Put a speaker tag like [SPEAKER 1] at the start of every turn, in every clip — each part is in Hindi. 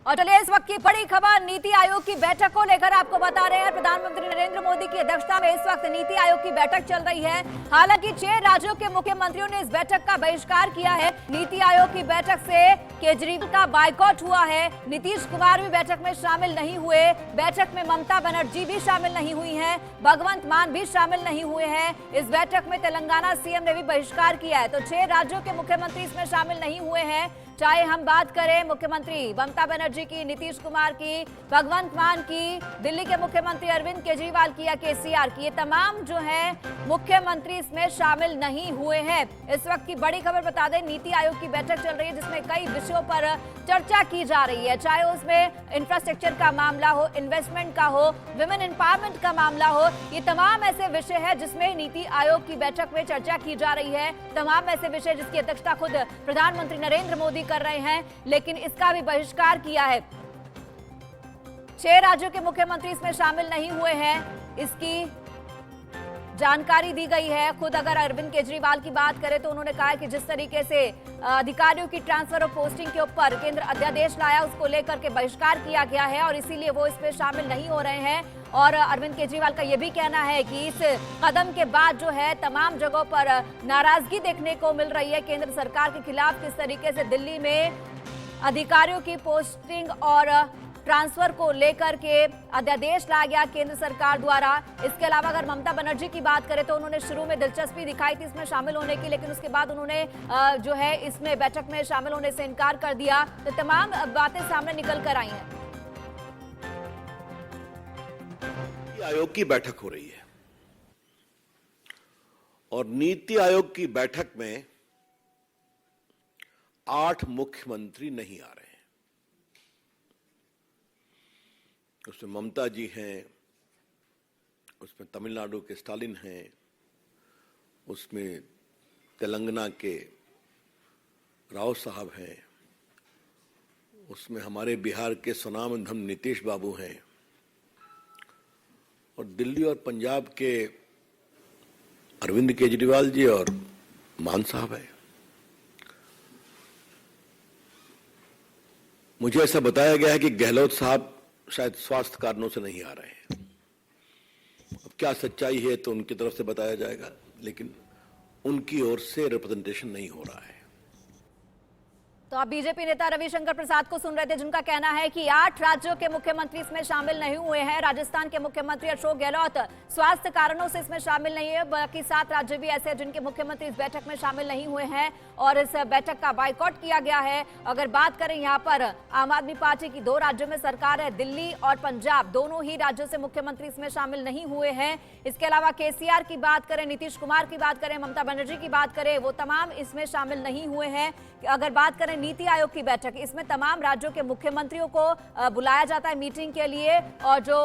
[SPEAKER 1] और चलिए इस वक्त की बड़ी खबर नीति आयोग की बैठक को लेकर आपको बता रहे हैं। प्रधानमंत्री नरेंद्र मोदी की अध्यक्षता में इस वक्त नीति आयोग की बैठक चल रही है। हालांकि 6 राज्यों के मुख्यमंत्रियों ने इस बैठक का बहिष्कार किया है। नीति आयोग की बैठक से केजरीवाल का बायकॉट हुआ है। नीतीश कुमार भी बैठक में शामिल नहीं हुए। बैठक में ममता बनर्जी भी शामिल नहीं हुई हैं। भगवंत मान भी शामिल नहीं हुए हैं। इस बैठक में तेलंगाना सीएम ने भी बहिष्कार किया है। तो 6 राज्यों के मुख्यमंत्री इसमें शामिल नहीं हुए हैं। चाहे हम बात करें मुख्यमंत्री ममता बनर्जी की, नीतीश कुमार की, भगवंत मान की, दिल्ली के मुख्यमंत्री अरविंद केजरीवाल की या केसीआर की, ये तमाम जो है मुख्यमंत्री इसमें शामिल नहीं हुए हैं। इस वक्त की बड़ी खबर बता दें, नीति आयोग की बैठक चल रही है जिसमें कई विषयों पर चर्चा की जा रही है। चाहे उसमें इंफ्रास्ट्रक्चर का मामला हो, इन्वेस्टमेंट का हो, विमेन एम्पावरमेंट का मामला हो, ये तमाम ऐसे विषय है जिसमें नीति आयोग की बैठक में चर्चा की जा रही है। तमाम ऐसे विषय जिसकी अध्यक्षता खुद प्रधानमंत्री नरेंद्र मोदी कर रहे हैं, लेकिन इसका भी बहिष्कार किया है। 6 राज्यों के मुख्यमंत्री इसमें शामिल नहीं हुए हैं, इसकी जानकारी दी गई है। खुद अगर अरविंद केजरीवाल की बात करें तो उन्होंने कहा है कि जिस तरीके से अधिकारियों की ट्रांसफर और पोस्टिंग के ऊपर केंद्र अध्यादेश लाया, उसको लेकर के बहिष्कार किया गया है और इसीलिए वो इसमें शामिल नहीं हो रहे हैं। और अरविंद केजरीवाल का यह भी कहना है कि इस कदम के बाद जो है तमाम जगहों पर नाराजगी देखने को मिल रही है केंद्र सरकार के खिलाफ। किस तरीके से दिल्ली में अधिकारियों की पोस्टिंग और ट्रांसफर को लेकर के अध्यादेश लाया गया केंद्र सरकार द्वारा। इसके अलावा अगर ममता बनर्जी की बात करें तो उन्होंने शुरू में दिलचस्पी दिखाई थी इसमें शामिल होने की, लेकिन उसके बाद उन्होंने जो है इसमें बैठक में शामिल होने से इनकार कर दिया। तो तमाम बातें सामने निकल कर आई हैं।
[SPEAKER 2] आयोग की बैठक हो रही है और नीति आयोग की बैठक में 8 मुख्यमंत्री नहीं आ रहे हैं। उसमें ममता जी हैं, उसमें तमिलनाडु के स्टालिन हैं, उसमें तेलंगाना के राव साहब हैं, उसमें हमारे बिहार के स्वनामधन नीतीश बाबू हैं और दिल्ली और पंजाब के अरविंद केजरीवाल जी और मान साहब है। मुझे ऐसा बताया गया है कि गहलोत साहब शायद स्वास्थ्य कारणों से नहीं आ रहे हैं। अब क्या सच्चाई है तो उनकी तरफ से बताया जाएगा, लेकिन उनकी ओर से रिप्रेजेंटेशन नहीं हो रहा है।
[SPEAKER 1] तो आप बीजेपी नेता रविशंकर प्रसाद को सुन रहे थे, जिनका कहना है कि 8 राज्यों के मुख्यमंत्री इसमें शामिल नहीं हुए हैं। राजस्थान के मुख्यमंत्री अशोक गहलोत स्वास्थ्य कारणों से इसमें शामिल नहीं है। बाकी 7 राज्य भी ऐसे हैं जिनके मुख्यमंत्री इस बैठक में शामिल नहीं हुए हैं और इस बैठक का बायकॉट किया गया है। अगर बात करें यहाँ पर आम आदमी पार्टी की 2 राज्यों में सरकार है, दिल्ली और पंजाब, दोनों ही राज्यों से मुख्यमंत्री इसमें शामिल नहीं हुए हैं। इसके अलावा केसीआर की बात करें, नीतीश कुमार की बात करें, ममता बनर्जी की बात करें, वो तमाम इसमें शामिल नहीं हुए हैं। अगर बात करें नीति आयोग की बैठक, इसमें तमाम राज्यों के मुख्यमंत्रियों को बुलाया जाता है मीटिंग के लिए और जो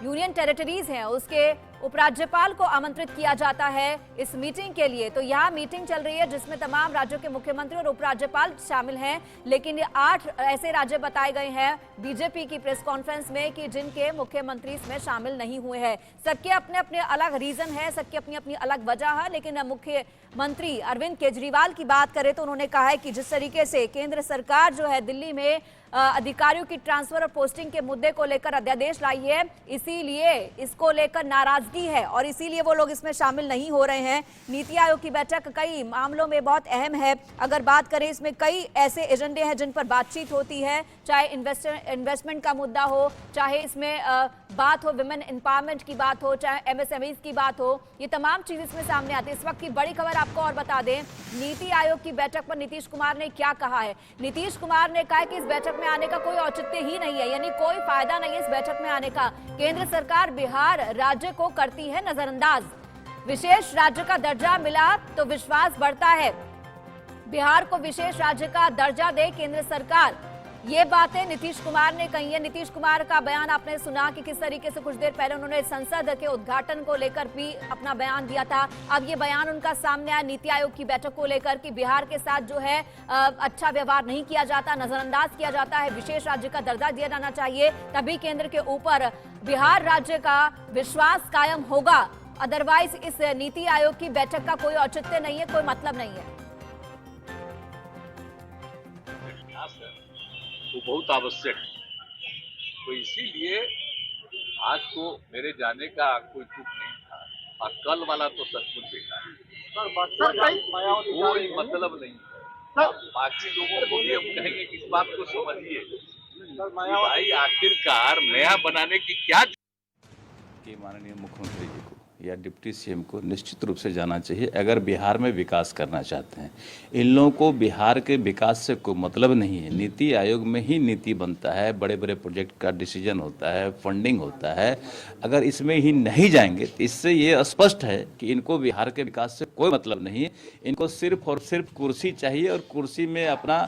[SPEAKER 1] यूनियन टेरिटरीज हैं उसके उपराज्यपाल को आमंत्रित किया जाता है इस मीटिंग के लिए। तो यहाँ मीटिंग चल रही है जिसमें तमाम राज्यों के मुख्यमंत्री और उपराज्यपाल शामिल हैं, लेकिन ये 8 ऐसे राज्य बताए गए हैं बीजेपी की प्रेस कॉन्फ्रेंस में कि जिनके मुख्यमंत्री इसमें शामिल नहीं हुए हैं। सबके अपने अपने अलग रीजन है, सबकी अपनी अपनी अलग वजह है, लेकिन मुख्यमंत्री अरविंद केजरीवाल की बात करें तो उन्होंने कहा है कि जिस तरीके से केंद्र सरकार जो है दिल्ली में अधिकारियों की ट्रांसफर और पोस्टिंग के मुद्दे को लेकर अध्यादेश लाई है, इसीलिए इसको लेकर नाराजगी है और इसीलिए वो लोग इसमें शामिल नहीं हो रहे हैं। नीति आयोग की बैठक कई मामलों में बहुत अहम है। अगर बात करें इसमें कई ऐसे एजेंडे हैं जिन पर बातचीत होती है, चाहे इन्वेस्टमेंट का मुद्दा हो, चाहे इसमें बात हो विमेन एम्पावरमेंट की बात हो, चाहे एमएसएमईज की बात हो, ये तमाम चीज इसमें सामने आती है। इस वक्त की बड़ी खबर आपको और बता दें, नीति आयोग की बैठक पर नीतीश कुमार ने क्या कहा है। नीतीश कुमार ने कहा कि इस बैठक में आने का कोई औचित्य ही नहीं है, यानी कोई फायदा नहीं है इस बैठक में आने का। केंद्र सरकार बिहार राज्य को करती है नजरअंदाज। विशेष राज्य का दर्जा मिला तो विश्वास बढ़ता है। बिहार को विशेष राज्य का दर्जा दे केंद्र सरकार, ये बातें नीतीश कुमार ने कही है। नीतीश कुमार का बयान आपने सुना कि किस तरीके से कुछ देर पहले उन्होंने संसद के उद्घाटन को लेकर भी अपना बयान दिया था। अब ये बयान उनका सामने आया नीति आयोग की बैठक को लेकर कि बिहार के साथ जो है अच्छा व्यवहार नहीं किया जाता, नजरअंदाज किया जाता है, विशेष राज्य का दर्जा दिया जाना चाहिए, तभी केंद्र के ऊपर बिहार राज्य का विश्वास कायम होगा। अदरवाइज इस नीति आयोग की बैठक का कोई औचित्य नहीं है, कोई मतलब नहीं है।
[SPEAKER 3] वो बहुत आवश्यक है। तो इसीलिए आज तो मेरे जाने का कोई तुक नहीं था, और कल वाला तो सचमुच बेकार है। कोई मतलब नहीं है। अब बाकी लोगों को भी हम कहेंगे कि इस बात को समझिए कि भाई आखिरकार नया बनाने की क्या
[SPEAKER 4] कि माननीय मुख्यमंत्री जी को या डिप्टी सीएम को निश्चित रूप से जाना चाहिए अगर बिहार में विकास करना चाहते हैं। इन लोगों को बिहार के विकास से कोई मतलब नहीं है। नीति आयोग में ही नीति बनता है, बड़े बड़े प्रोजेक्ट का डिसीजन होता है, फंडिंग होता है। अगर इसमें ही नहीं जाएंगे तो इससे ये स्पष्ट है कि इनको बिहार के विकास से कोई मतलब नहीं है। इनको सिर्फ और सिर्फ कुर्सी चाहिए और कुर्सी में अपना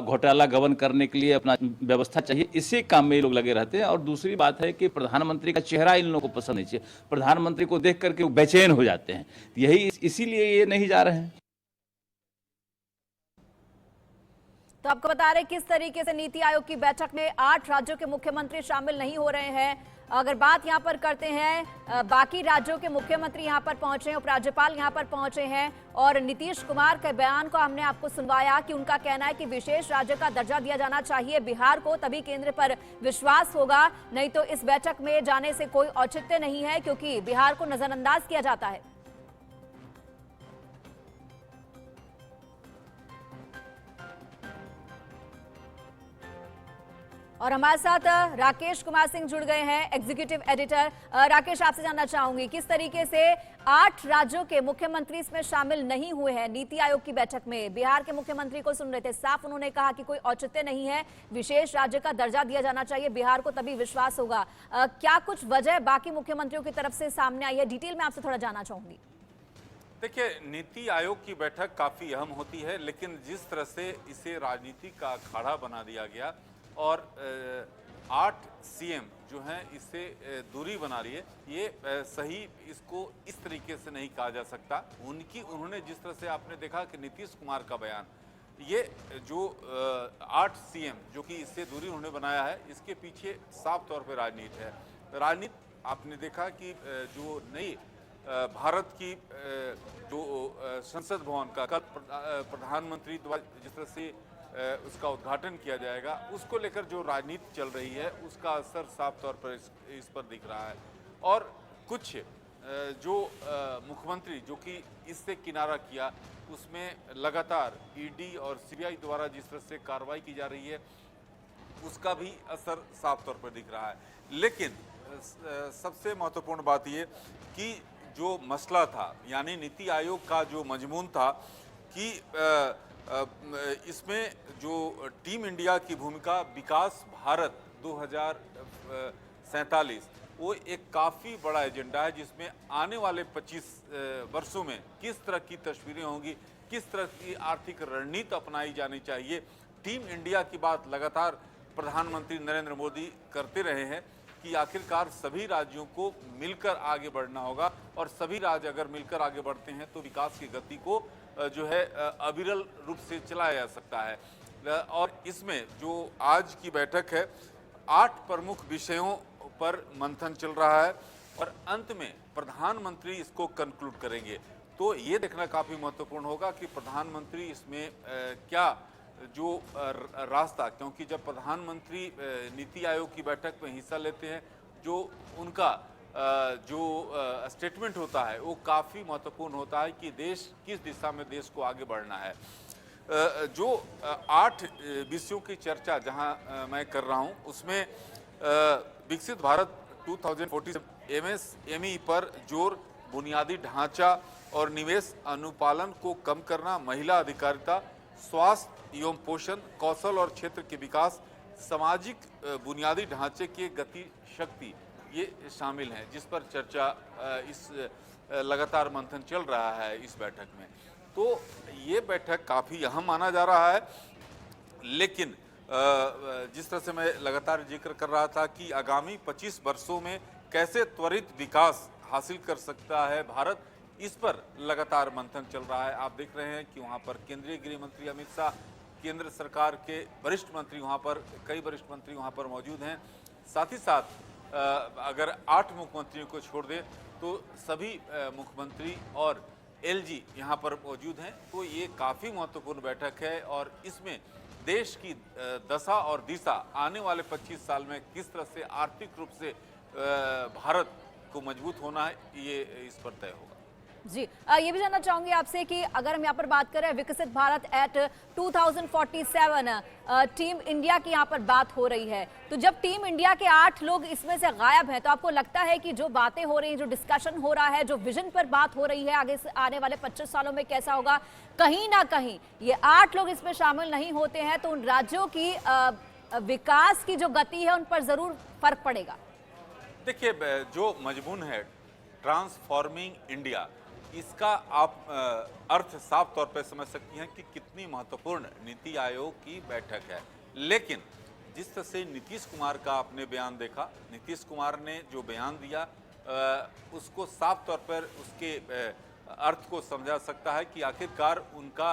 [SPEAKER 4] घोटाला गबन करने के लिए अपना व्यवस्था चाहिए। इसी काम में ये लोग लगे रहते हैं। और दूसरी बात है कि प्रधानमंत्री का चेहरा इन लोगों को पसंद नहीं चाहिए। प्रधानमंत्री को देख करके वो बेचैन हो जाते हैं। यही इसीलिए ये नहीं जा रहे हैं।
[SPEAKER 1] तो आपको बता रहे किस तरीके से नीति आयोग की बैठक में 8 राज्यों के मुख्यमंत्री शामिल नहीं हो रहे हैं। अगर बात यहां पर करते हैं, बाकी राज्यों के मुख्यमंत्री यहां पर पहुंचे हैं, उपराज्यपाल यहां पर पहुंचे हैं और नीतीश कुमार के बयान को हमने आपको सुनवाया कि उनका कहना है कि विशेष राज्य का दर्जा दिया जाना चाहिए बिहार को, तभी केंद्र पर विश्वास होगा, नहीं तो इस बैठक में जाने से कोई औचित्य नहीं है क्योंकि बिहार को नजरअंदाज किया जाता है। और हमारे साथ राकेश कुमार सिंह जुड़ गए हैं, एग्जीक्यूटिव एडिटर। राकेश, आपसे जानना चाहूंगी किस तरीके से 8 राज्यों के मुख्यमंत्री इसमें शामिल नहीं हुए हैं नीति आयोग की बैठक में। बिहार के मुख्यमंत्री को सुन रहे थे, साफ उन्होंने कहा कि कोई औचित्य नहीं है, विशेष राज्य का दर्जा दिया जाना चाहिए बिहार को, तभी विश्वास होगा। क्या कुछ वजह बाकी मुख्यमंत्रियों की तरफ से सामने आई है? डिटेल में आपसे थोड़ा जानना चाहूंगी।
[SPEAKER 5] देखिए, नीति आयोग की बैठक काफ़ी अहम होती है, लेकिन जिस तरह से इसे राजनीति का अखाड़ा बना दिया गया और 8 सीएम जो हैं इससे दूरी बना रही है, ये सही इसको इस तरीके से नहीं कहा जा सकता। उन्होंने जिस तरह से आपने देखा कि नीतीश कुमार का बयान, ये जो 8 सीएम जो कि इससे दूरी उन्होंने बनाया है, इसके पीछे साफ तौर पर राजनीति है। राजनीति आपने देखा कि जो नई भारत की जो संसद भवन का कल प्रधानमंत्री द्वारा जिस तरह से उसका उद्घाटन किया जाएगा, उसको लेकर जो राजनीति चल रही है उसका असर साफ तौर पर इस पर दिख रहा है। और कुछ जो मुख्यमंत्री जो कि इससे किनारा किया, उसमें लगातार ईडी और सीबीआई द्वारा जिस तरह से कार्रवाई की जा रही है, उसका भी असर साफ तौर पर दिख रहा है। लेकिन सबसे महत्वपूर्ण बात ये कि जो मसला था, यानी नीति आयोग का जो मजमून था कि इसमें जो टीम इंडिया की भूमिका विकास भारत 2047, वो एक काफ़ी बड़ा एजेंडा है जिसमें आने वाले 25 वर्षों में किस तरह की तस्वीरें होंगी, किस तरह की आर्थिक रणनीति अपनाई जानी चाहिए। टीम इंडिया की बात लगातार प्रधानमंत्री नरेंद्र मोदी करते रहे हैं कि आखिरकार सभी राज्यों को मिलकर आगे बढ़ना होगा और सभी राज्य अगर मिलकर आगे बढ़ते हैं तो विकास की गति को जो है अविरल रूप से चलाया जा सकता है। और इसमें जो आज की बैठक है, 8 प्रमुख विषयों पर मंथन चल रहा है और अंत में प्रधानमंत्री इसको कंक्लूड करेंगे। तो ये देखना काफ़ी महत्वपूर्ण होगा कि प्रधानमंत्री इसमें क्या जो रास्ता, क्योंकि जब प्रधानमंत्री नीति आयोग की बैठक में हिस्सा लेते हैं, जो उनका जो स्टेटमेंट होता है वो काफ़ी महत्वपूर्ण होता है कि देश किस दिशा में देश को आगे बढ़ना है। जो 8 विषयों की चर्चा जहां मैं कर रहा हूं, उसमें विकसित भारत 2047, एमएसएमई पर जोर, बुनियादी ढांचा और निवेश अनुपालन को कम करना, महिला अधिकारिता, स्वास्थ्य एवं पोषण, कौशल और क्षेत्र के विकास, सामाजिक बुनियादी ढांचे के गति शक्ति, ये शामिल हैं जिस पर चर्चा इस लगातार मंथन चल रहा है इस बैठक में। तो ये बैठक काफ़ी अहम माना जा रहा है। लेकिन जिस तरह से मैं लगातार जिक्र कर रहा था कि आगामी 25 वर्षों में कैसे त्वरित विकास हासिल कर सकता है भारत, इस पर लगातार मंथन चल रहा है। आप देख रहे हैं कि वहाँ पर केंद्रीय गृह मंत्री अमित शाह, केंद्र सरकार के वरिष्ठ मंत्री वहाँ पर, कई वरिष्ठ मंत्री वहाँ पर मौजूद हैं। साथ ही साथ अगर 8 मुख्यमंत्रियों को छोड़ दें तो सभी मुख्यमंत्री और एलजी यहाँ पर मौजूद हैं। तो ये काफ़ी महत्वपूर्ण बैठक है और इसमें देश की दशा और दिशा आने वाले 25 साल में किस तरह से आर्थिक रूप से भारत को मजबूत होना है, ये इस पर तय होगा।
[SPEAKER 1] जी, ये भी जानना चाहूंगी आपसे कि अगर हम यहाँ पर बात करें विकसित भारत एट 2047, टीम इंडिया की यहाँ पर बात हो रही है, तो जब टीम इंडिया के 8 लोग इसमें से गायब हैं, तो आपको लगता है कि जो बातें हो रही हैं, जो डिस्कशन हो रहा है, जो विजन पर बात हो रही है आगे से आने वाले 25 सालों में कैसा होगा, कहीं ना कहीं ये 8 लोग इसमें शामिल नहीं होते हैं तो उन राज्यों की विकास की जो गति है उन पर जरूर फर्क पड़ेगा।
[SPEAKER 5] देखिए, जो मजमून है ट्रांसफॉर्मिंग इंडिया, इसका आप अर्थ साफ तौर पर समझ सकती हैं कि कितनी महत्वपूर्ण नीति आयोग की बैठक है। लेकिन जिस तरह से नीतीश कुमार का आपने बयान देखा, नीतीश कुमार ने जो बयान दिया उसको साफ तौर पर उसके अर्थ को समझा सकता है कि आखिरकार उनका।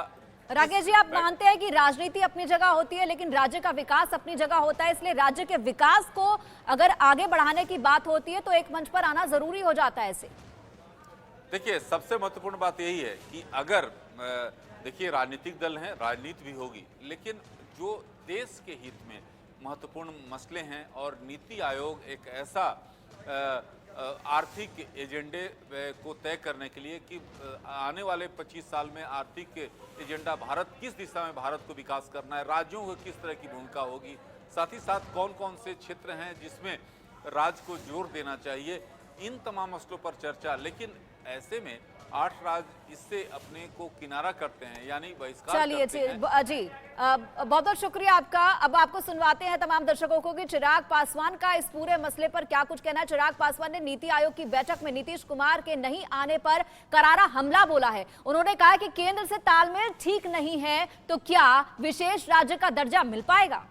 [SPEAKER 1] राकेश जी, आप मानते हैं कि राजनीति अपनी जगह होती है लेकिन राज्य का विकास अपनी जगह होता है, इसलिए राज्य के विकास को अगर आगे बढ़ाने की बात होती है तो एक मंच पर आना जरूरी हो जाता है ऐसे।
[SPEAKER 5] देखिए, सबसे महत्वपूर्ण बात यही है कि अगर देखिए राजनीतिक दल हैं, राजनीति भी होगी, लेकिन जो देश के हित में महत्वपूर्ण मसले हैं और नीति आयोग एक ऐसा आर्थिक एजेंडे को तय करने के लिए कि आने वाले 25 साल में आर्थिक एजेंडा भारत किस दिशा में भारत को विकास करना है, राज्यों को किस तरह की भूमिका होगी, साथ ही साथ कौन कौन से क्षेत्र हैं जिसमें राज्य को जोर देना चाहिए, इन तमाम मसलों पर चर्चा। लेकिन ऐसे में 8 राज्य इससे अपने को किनारा करते हैं, यानी बहिष्कार करते हैं।
[SPEAKER 1] जी, बहुत बहुत शुक्रिया आपका। अब आपको सुनवाते हैं तमाम दर्शकों को कि चिराग पासवान का इस पूरे मसले पर क्या कुछ कहना है। चिराग पासवान ने नीति आयोग की बैठक में नीतीश कुमार के नहीं आने पर करारा हमला बोला है। उन्होंने कहा कि केंद्र से तालमेल ठीक नहीं है तो क्या विशेष राज्य का दर्जा मिल पाएगा।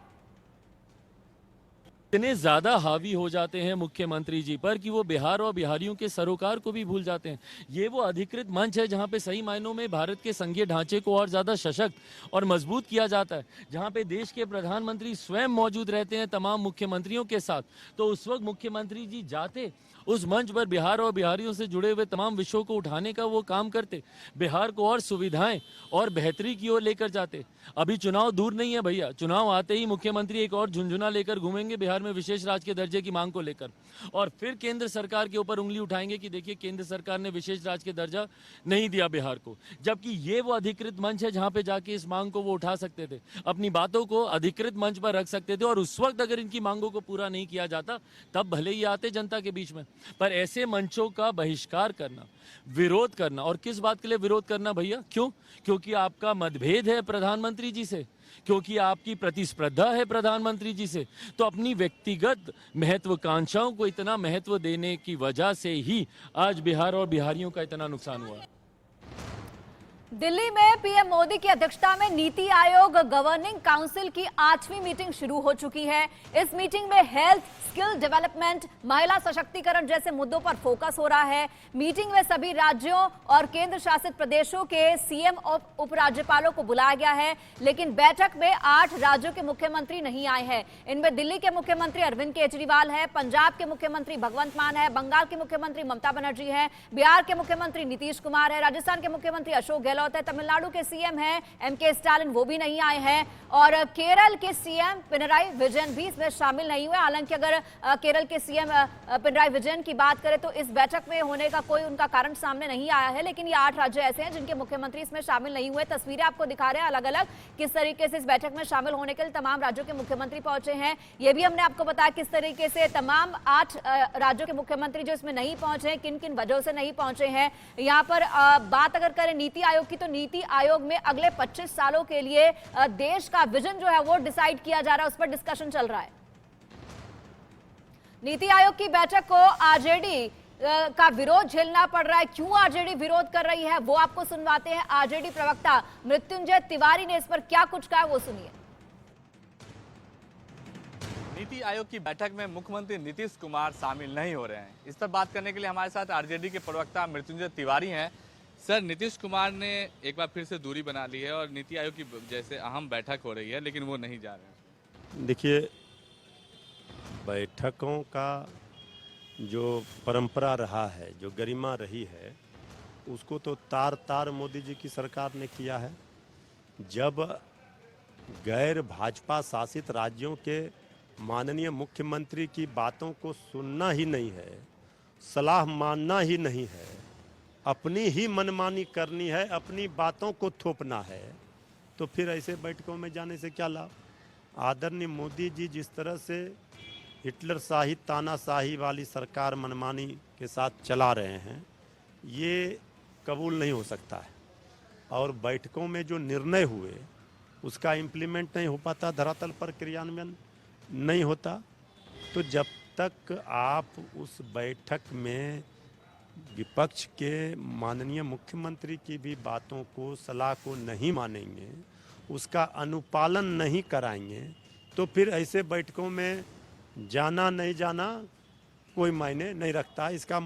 [SPEAKER 6] इतने ज्यादा हावी हो जाते हैं मुख्यमंत्री जी पर कि वो बिहार और बिहारियों के सरोकार को भी भूल जाते हैं। ये वो अधिकृत मंच है जहां पे सही मायनों में भारत के संघीय ढांचे को और ज्यादा सशक्त और मजबूत किया जाता है, जहां पे देश के प्रधानमंत्री स्वयं मौजूद रहते हैं तमाम मुख्यमंत्रियों के साथ। तो उस वक्त मुख्यमंत्री जी जाते उस मंच पर बिहार और बिहारियों से जुड़े हुए तमाम विषयों को उठाने का वो काम करते, बिहार को और सुविधाएं और बेहतरी की ओर लेकर जाते। अभी चुनाव दूर नहीं है भैया, चुनाव आते ही मुख्यमंत्री एक और झुंझुना लेकर घूमेंगे बिहार में विशेष राज्य के दर्जे की मांग को लेकर, और फिर केंद्र सरकार के ऊपर उंगली उठाएंगे कि देखिए केंद्र सरकार ने विशेष राज्य के दर्जा नहीं दिया बिहार को, जबकि ये वो अधिकृत मंच है जहां पे जाके इस मांग को वो उठा सकते थे, अपनी बातों को अधिकृत मंच पर रख सकते थे। और उस वक्त अगर इनकी मांगों को पूरा नहीं किया जाता तब भले ही आते जनता के बीच में, पर ऐसे मंचों का बहिष्कार करना, विरोध करना, और किस बात के लिए विरोध करना भैया, क्यों? क्योंकि आपका मतभेद है प्रधानमंत्री जी से, क्योंकि आपकी प्रतिस्पर्धा है प्रधानमंत्री जी से। तो अपनी व्यक्तिगत महत्वाकांक्षाओं को इतना महत्व देने की वजह से ही आज बिहार और बिहारियों का इतना नुकसान हुआ।
[SPEAKER 1] दिल्ली में पीएम मोदी की अध्यक्षता में नीति आयोग गवर्निंग काउंसिल की 8वीं मीटिंग शुरू हो चुकी है। इस मीटिंग में हेल्थ, स्किल डेवलपमेंट, महिला सशक्तिकरण जैसे मुद्दों पर फोकस हो रहा है। मीटिंग में सभी राज्यों और केंद्र शासित प्रदेशों के सीएम और उपराज्यपालों को बुलाया गया है, लेकिन बैठक में 8 राज्यों के मुख्यमंत्री नहीं आए हैं। इनमें दिल्ली के मुख्यमंत्री अरविंद केजरीवाल है, पंजाब के मुख्यमंत्री भगवंत मान है, बंगाल की मुख्यमंत्री ममता बनर्जी है, बिहार के मुख्यमंत्री नीतीश कुमार है, राजस्थान के मुख्यमंत्री अशोक गहलोत है, तमिलनाडु के सीएम हैं एमके स्टालिन, वो भी नहीं आए हैं, और केरल के सीएम पिनराई विजयन भी इसमें शामिल नहीं हुए। हालांकि अगर केरल के सीएम पिनराई विजयन की बात करें तो इस बैठक में होने का कोई उनका कारण सामने नहीं आया है, लेकिन ये 8 राज्य ऐसे हैं जिनके मुख्यमंत्री इसमें शामिल नहीं हुए। तस्वीरें आपको दिखा रहे हैं अलग अलग किस तरीके से इस बैठक में शामिल होने के लिए तमाम राज्यों के मुख्यमंत्री पहुंचे हैं। ये भी हमने आपको बताया किस तरीके से तमाम 8 राज्यों के मुख्यमंत्री जो इसमें नहीं पहुंचे, किन किन वजहों से नहीं पहुंचे हैं। यहाँ पर बात अगर करें नीति आयोग की, तो नीति आयोग में अगले 25 सालों के लिए देश का विजन जो है वो डिसाइड किया जा रहा है, उस पर डिस्कशन चल रहा है। नीति आयोग की बैठक को आरजेडी का विरोध झेलना पड़ रहा है। क्यों आरजेडी विरोध कर रही है वो आपको सुनवाते हैं। आरजेडी प्रवक्ता मृत्युंजय तिवारी ने इस पर क्या कुछ कहा वो सुनिए।
[SPEAKER 7] नीति आयोग की बैठक में मुख्यमंत्री नीतीश कुमार शामिल नहीं हो रहे हैं। इस पर बात करने के लिए हमारे साथ आरजेडी के प्रवक्ता मृत्युंजय तिवारी हैं। सर, नीतीश कुमार ने एक बार फिर से दूरी बना ली है और नीति आयोग की जैसे अहम बैठक हो रही है, लेकिन वो नहीं जा रहे हैं।
[SPEAKER 8] देखिए, बैठकों का जो परंपरा रहा है, जो गरिमा रही है, उसको तो तार तार मोदी जी की सरकार ने किया है। जब गैर भाजपा शासित राज्यों के माननीय मुख्यमंत्री की बातों को सुनना ही नहीं है, सलाह मानना ही नहीं है, अपनी ही मनमानी करनी है, अपनी बातों को थोपना है, तो फिर ऐसे बैठकों में जाने से क्या लाभ। आदरणीय मोदी जी जिस तरह से हिटलर शाही तानाशाही वाली सरकार मनमानी के साथ चला रहे हैं, ये कबूल नहीं हो सकता है। और बैठकों में जो निर्णय हुए उसका इम्प्लीमेंट नहीं हो पाता, धरातल पर क्रियान्वयन नहीं होता। तो जब तक आप उस बैठक में विपक्ष के माननीय मुख्यमंत्री की भी बातों को, सलाह को नहीं मानेंगे, उसका अनुपालन नहीं कराएंगे, तो फिर ऐसे बैठकों में जाना नहीं जाना कोई मायने नहीं रखता। इसका